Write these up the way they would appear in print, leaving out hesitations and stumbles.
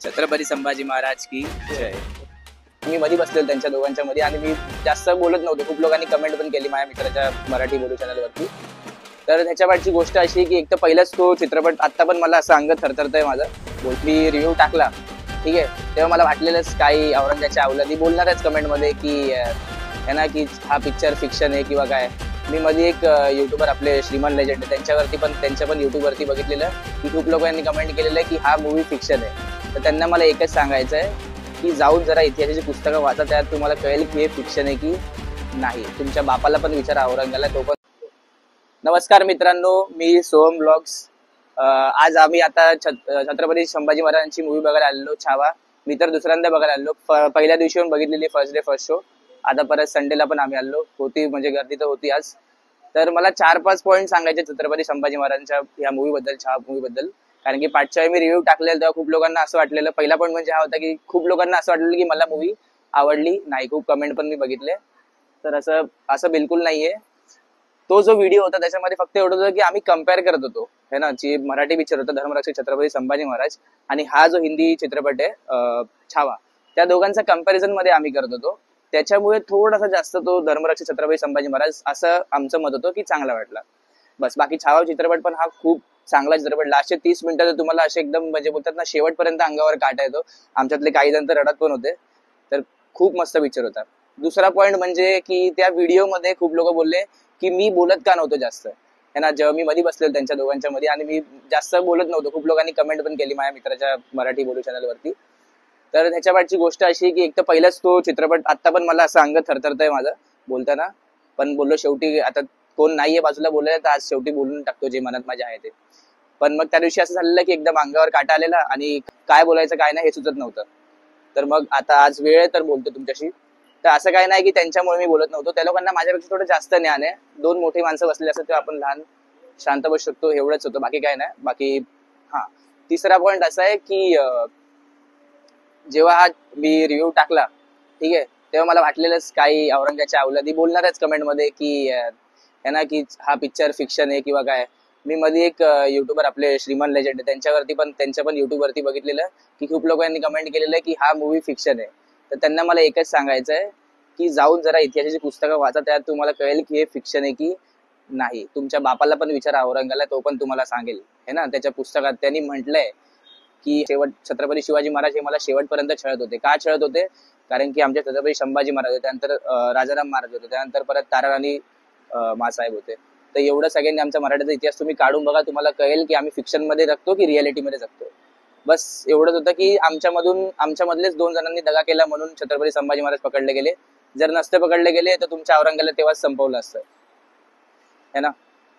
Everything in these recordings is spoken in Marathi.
छत्रपती संभाजी महाराज की जय. मी मध्ये बसलेलो त्यांच्या दोघांच्या मध्ये आणि मी जास्त बोलत नव्हतो. खूप लोकांनी कमेंट पण केली माझ्या मित्राच्या मराठी बोलू चॅनलवरती. तर त्याच्या पाठची गोष्ट अशी की एक तर पहिलाच तो चित्रपट आता पण मला असं अंग थरथरतंय माझं. मी रिव्ह्यू टाकला ठीक आहे, तेव्हा मला वाटलेलंच काही औरंगाच्या अवलादी बोलणारच कमेंटमध्ये की है ना की हा पिक्चर फिक्शन आहे किंवा काय. मी मध्ये एक युट्यूबर आपले श्रीमान लेजेंड त्यांच्या पण युट्यूबवरती बघितलेलं की खूप लोकांनी कमेंट केलेलं आहे की हा मूवी फिक्शन आहे. तर त्यांना मला एकच सांगायचं आहे की जाऊन जरा इतिहासाची पुस्तकं वाचा, त्यात तुम्हाला कळेल की हे फिक्शन आहे की नाही. तुमच्या बापाला पण विचारा औरंगाला, तो पण. नमस्कार मित्रांनो, मी सोहम ब्लॉग्स. आज आम्ही आता छत्रपती संभाजी महाराजांची मूवी बघायला आलेलो छावा. मी तर दुसऱ्यांदा बघायला आलेलो. पहिल्या दिवशी पण बघितलेली फर्स्ट डे फर्स्ट शो. आता परत संडेला पण आम्ही आलो होती, म्हणजे गर्दी तर होती आज. तर मला 4-5 पॉईंट सांगायचे छत्रपती संभाजी महाराजांच्या या मूवी बद्दल, छावा मूवी बद्दल. कारण की पाठच्या मी रिव्ह्यू टाकलेला तेव्हा खूप लोकांना असं वाटलेलं. पहिला पॉईंट म्हणजे हा होता की खूप लोकांना असं वाटलेलं की मला मूवी आवडली नाही. खूप कमेंट पण मी बघितले. तर असं बिलकुल नाहीये. तो जो व्हिडिओ होता त्याच्यामध्ये फक्त एवढं होतं की आम्ही कम्पेअर करत होतो है ना. जी मराठी पिक्चर होता धर्मरक्षक छत्रपती संभाजी महाराज आणि हा जो हिंदी चित्रपट आहे छावा, त्या दोघांचा कम्पॅरिझन मध्ये आम्ही करत होतो. त्याच्यामुळे थोडासा जास्त तो धर्मरक्षक छत्रपती संभाजी महाराज असं आमचं मत होतं की चांगला वाटला बस. बाकी छावा चित्रपट पण हा खूप चांगला चित्रपट. लास्टचे 30 मिनिटं तुम्हाला असे एकदम म्हणजे बोलतात ना शेवटपर्यंत अंगावर काटा येतो. आमच्यातले काही जण तर रडत पण होते. तर खूप मस्त पिक्चर होता. दुसरा पॉईंट म्हणजे की त्या व्हिडिओमध्ये खूप लोक बोलले की मी बोलत का नव्हतो जास्त है ना. जेव्हा मी मध्ये बसलेलो त्यांच्या दोघांच्या मध्ये आणि मी जास्त बोलत नव्हतो. खूप लोकांनी कमेंट पण केली माझ्या मित्राच्या मराठी बोलू चॅनलवरती. तर त्याच्या पाठची गोष्ट अशी की एक तर पहिलाच तो चित्रपट आता पण मला असं अंग थरथरतंय माझं बोलताना. पण बोललो शेवटी आता कोण नाहीये बाजूला बोलायला, तर आज शेवटी बोलून टाकतो जे मनात माझ्या आहे ते. पण मग त्या दिवशी असं झालेलं की एकदम अंगावर काटा आलेला आणि काय बोलायचं काय नाही हे सुचत नव्हतं. तर मग आता आज वेळ तर बोलतो तुमच्याशी. तर असं काय नाही की त्यांच्यामुळे मी बोलत नव्हतो. त्या लोकांना माझ्यापेक्षा थोडं जास्त ज्ञान आहे. 2 मोठी माणसं बसलेली असतात तेव्हा आपण लहान शांत बसू शकतो, एवढंच होतं. बाकी काय नाही. बाकी हा तिसरा पॉईंट असा आहे की जेव्हा हा मी रिव्ह्यू टाकला ठीक आहे, तेव्हा मला वाटलेलंच काही औरंगाच्या अवलादी बोलणारच कमेंटमध्ये की है ना की हा पिक्चर फिक्शन आहे किंवा काय. मी मध्ये एक युट्यूबर आपले श्रीमान लेजेंड त्यांच्या पण युट्यूबवरती बघितलेलं की खूप लोकांनी कमेंट केलेलं की हा मूवी फिक्शन आहे. तर त्यांना मला एकच सांगायचं आहे की जाऊन जरा इतिहासाची पुस्तकं वाचा, त्यात तुम्हाला कळेल की हे फिक्शन आहे की नाही. तुमच्या बापाला पण विचारा औरंगाला, तो पण तुम्हाला सांगेल है ना. त्याच्या पुस्तकात त्यांनी म्हटलंय की छत्रपती शिवाजी महाराज हे मला शेवटपर्यंत छळत होते. का छळत होते? कारण की आमचे छत्रपती संभाजी महाराज होते, त्यानंतर राजाराम महाराज होते, त्यानंतर परत ताराराणी मासाहेब होते. तर एवढं सगळ्यांनी आमचा मराठीचा इतिहास तुम्ही काढून बघा, तुम्हाला कळेल की आम्ही फिक्शन मध्ये जगतो की रियालिटीमध्ये जगतो. बस एवढंच होतं की आमच्यामधलेच 2 जणांनी दगा केला म्हणून छत्रपती संभाजी महाराज पकडले गेले. जर नसते पकडले गेले तर तुमच्या औरंगाला तेव्हाच संपवलं असतं है ना.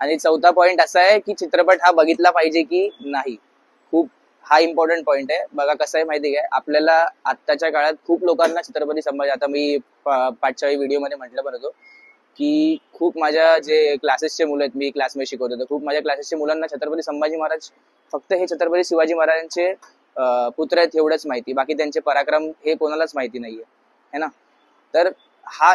आणि चौथा पॉईंट असा आहे की चित्रपट हा बघितला पाहिजे की नाही. खूप हा इम्पॉर्टंट पॉईंट आहे. बघा कसं आहे माहिती आहे, आपल्याला आत्ताच्या काळात खूप लोकांना छत्रपती संभाजी, आता मी पाठच्या व्हिडिओ मध्ये म्हटलं पण होतो की खूप माझ्या जे क्लासेसचे मुलं आहेत, मी क्लासमध्ये शिकवतो, तर खूप माझ्या क्लासेसच्या मुलांना छत्रपती संभाजी महाराज फक्त हे छत्रपती शिवाजी महाराजांचे पुत्र आहेत एवढंच माहिती. बाकी त्यांचे पराक्रम हे कोणालाच माहिती नाहीये है ना. तर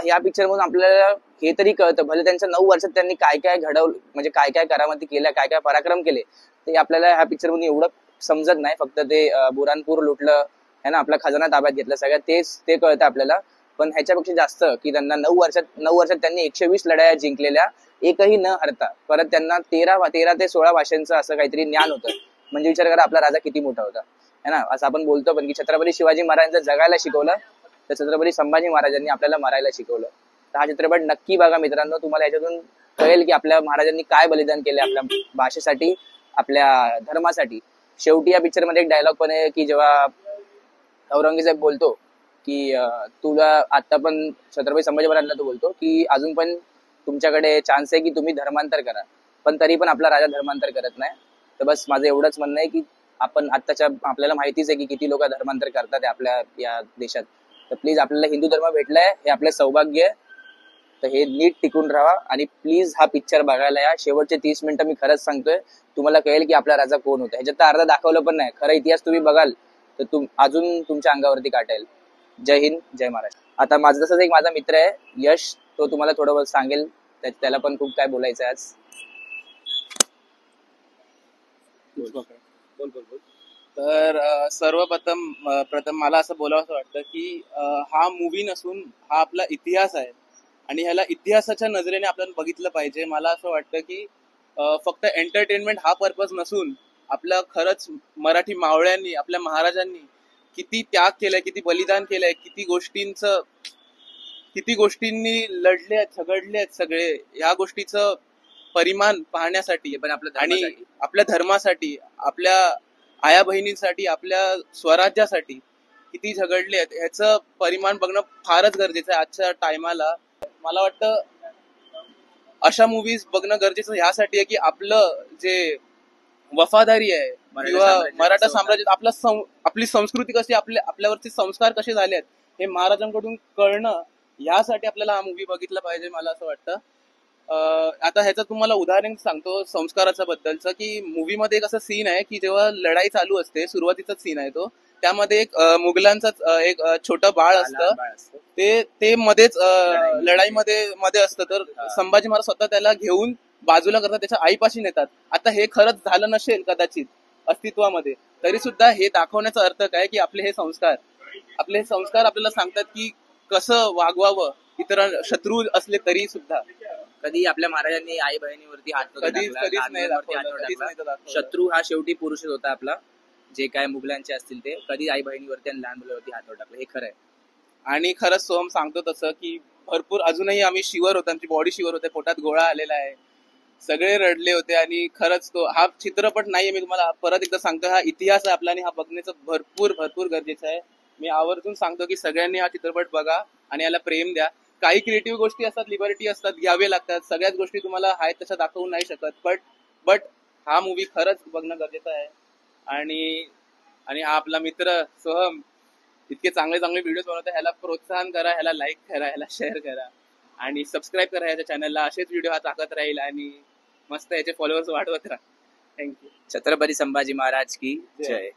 या पिक्चर मधून आपल्याला हे तरी कळतं, भले त्यांच्या 9 वर्षात त्यांनी काय काय घडवलं, म्हणजे काय काय करामती केल्या, काय काय पराक्रम केले, ते आपल्याला ह्या पिक्चर मधून एवढं समजत नाही. फक्त ते बुरानपूर लुटलं है ना, आपला खजाना ताब्यात घेतला, सगळ्यात ते कळतं आपल्याला. पण ह्याच्यापेक्षा जास्त की त्यांना 9 वर्षात त्यांनी 120 लढाया जिंकलेल्या, एकही न हरता. परत त्यांना 13 ते 16 भाषांचं असं काहीतरी ज्ञान होतं. म्हणजे विचार करा आपला राजा किती मोठा होता है ना. असं आपण बोलतो पण की छत्रपती शिवाजी महाराजांचं जगायला शिकवलं, तर छत्रपती संभाजी महाराजांनी आपल्याला मरायला शिकवलं. तर हा चित्रपट नक्की बघा मित्रांनो. तुम्हाला याच्यातून कळेल की आपल्या महाराजांनी काय बलिदान केले आपल्या भाषेसाठी, आपल्या धर्मासाठी. शेवटी या पिक्चर मध्ये एक डायलॉग पण आहे की जेव्हा औरंगजेब बोलतो की तुला आता पण छत्रपती संभाजी महाराजांना तो बोलतो की अजून पण तुमच्याकडे चान्स आहे की तुम्ही धर्मांतर करा, पण तरी पण आपला राजा धर्मांतर करत नाही. तर बस माझं एवढंच म्हणणं आहे की आपण आपल्याला माहितीच आहे की किती लोक धर्मांतर करतात आपल्या या देशात. तर प्लीज आपल्याला हिंदू धर्म भेटलाय, हे आपलं सौभाग्य आहे. तर हे नीट टिकून राहा आणि प्लीज हा पिक्चर बघायला या. शेवटचे 30 मिनिटं मी खरंच सांगतोय, तुम्हाला कळेल की आपला राजा कोण होता. ह्याच्यात तर अर्धा दाखवलं पण नाही. खरा इतिहास तुम्ही बघाल तर अजून तुमच्या अंगावरती काटेल. जय हिंद, जय महाराष्ट्र. आता माझं तसंच एक माझा मित्र आहे यश, तो तुम्हाला थोडं बहुत सांगेल, त्याला पण खूप काय बोलायचं आहे आज. बोल. तर प्रथम मला असं बोलावं वाटतं की हा मूवी नसून हा आपला इतिहास आहे आणि ह्याला इतिहासाच्या नजरेने आपण बघितलं पाहिजे. मला असं वाटतं की फक्त एंटरटेनमेंट हा पर्पज नसून आपलं खरंच मराठी मावळ्यांनी आपल्या महाराजांनी किती त्याग केलाय, किती बलिदान केलंय, किती गोष्टींनी लढले आहेत, झगडले आहेत सगळे, ह्या गोष्टीचं परिमाण पाहण्यासाठी पण आपल्या आणि धर्मासाठी. आपल्या धर्मासाठी, आपल्या आया बहिणींसाठी, आपल्या स्वराज्यासाठी किती झगडले आहेत ह्याचं परिमाण बघणं फारच गरजेचं आहे आजच्या टायमाला. मला वाटतं अशा मूवीज बघणं गरजेचं ह्यासाठी आहे की आपलं जे वफादारी आहे किंवा मराठा साम्राज्यात आपली संस्कृती कशी, आपल्यावरचे संस्कार कसे झाले आहेत हे महाराजांकडून कळणं, यासाठी आपल्याला हा मूवी बघितला पाहिजे मला असं वाटतं. आता ह्याचं तुम्हाला उदाहरण सांगतो संस्काराच्या बद्दलचं, की मूवीमध्ये एक असं सीन आहे की जेव्हा लढाई चालू असते, सुरुवातीचाच सीन आहे तो, त्यामध्ये एक मुघलांचं एक छोटं बाळ असतं, ते मध्येच लढाईमध्ये असतं. तर संभाजी महाराज स्वतः त्याला घेऊन बाजूला करतात, त्याच्या आईपाशी नेतात. आता हे खरंच झालं नसेल कदाचित अस्तित्वामध्ये, तरी सुद्धा हे दाखवण्याचा अर्थ काय की आपले हे संस्कार आपल्याला सांगतात की कसं वागवावं इतर शत्रू असले तरी सुद्धा. कधी आपल्या महाराजांनी आई बहिणीवरती हात नव्हता कधीच टाकला, लहान नाही मुलांवरती हात दाखवलं, नव्हता कधीच टाकला. नाही दाखवलं. शत्रू हा शेवटी पुरुषच होता आपला, जे काय मुघलांचे असतील ते. कधी आई बहिणीवरती आणि लहान मुलावरती हात नव्हता टाकला, हे खरं आहे. आणि खरंच सोहम सांगतो तसं की भरपूर अजूनही आम्ही शिवर होतो, आमची बॉडी शिवर होते, पोटात गोळा आलेला आहे, सगळे रडले होते. आणि खरंच तो हा चित्रपट नाहीये, मी तुम्हाला परत एकदा सांगतो, हा इतिहास आहे आपला आणि हा बघण्याचं भरपूर भरपूर गरजेचं आहे. मी आवर्जून सांगतो की सगळ्यांनी हा चित्रपट बघा आणि याला प्रेम द्या. काही क्रिएटिव्ह गोष्टी असतात, लिबर्टी असतात, घ्यावे लागतात, सगळ्याच गोष्टी तुम्हाला आहेत तशा दाखवू नाही शकत, बट हा मूवी खरंच बघणं गरजेचं आहे. आणि आणि हा आपला मित्र सोहम इतके चांगले चांगले व्हिडिओ बनवतात, ह्याला प्रोत्साहन करा, ह्याला लाईक करा, ह्याला शेअर करा आणि सबस्क्राईब करा ह्याच्या चॅनलला. असेच व्हिडिओ हा टाकत राहील आणि मस्त याचे फॉलोअर्स वाढवत राहा. थँक्यू. छत्रपती संभाजी महाराज की जय. जय.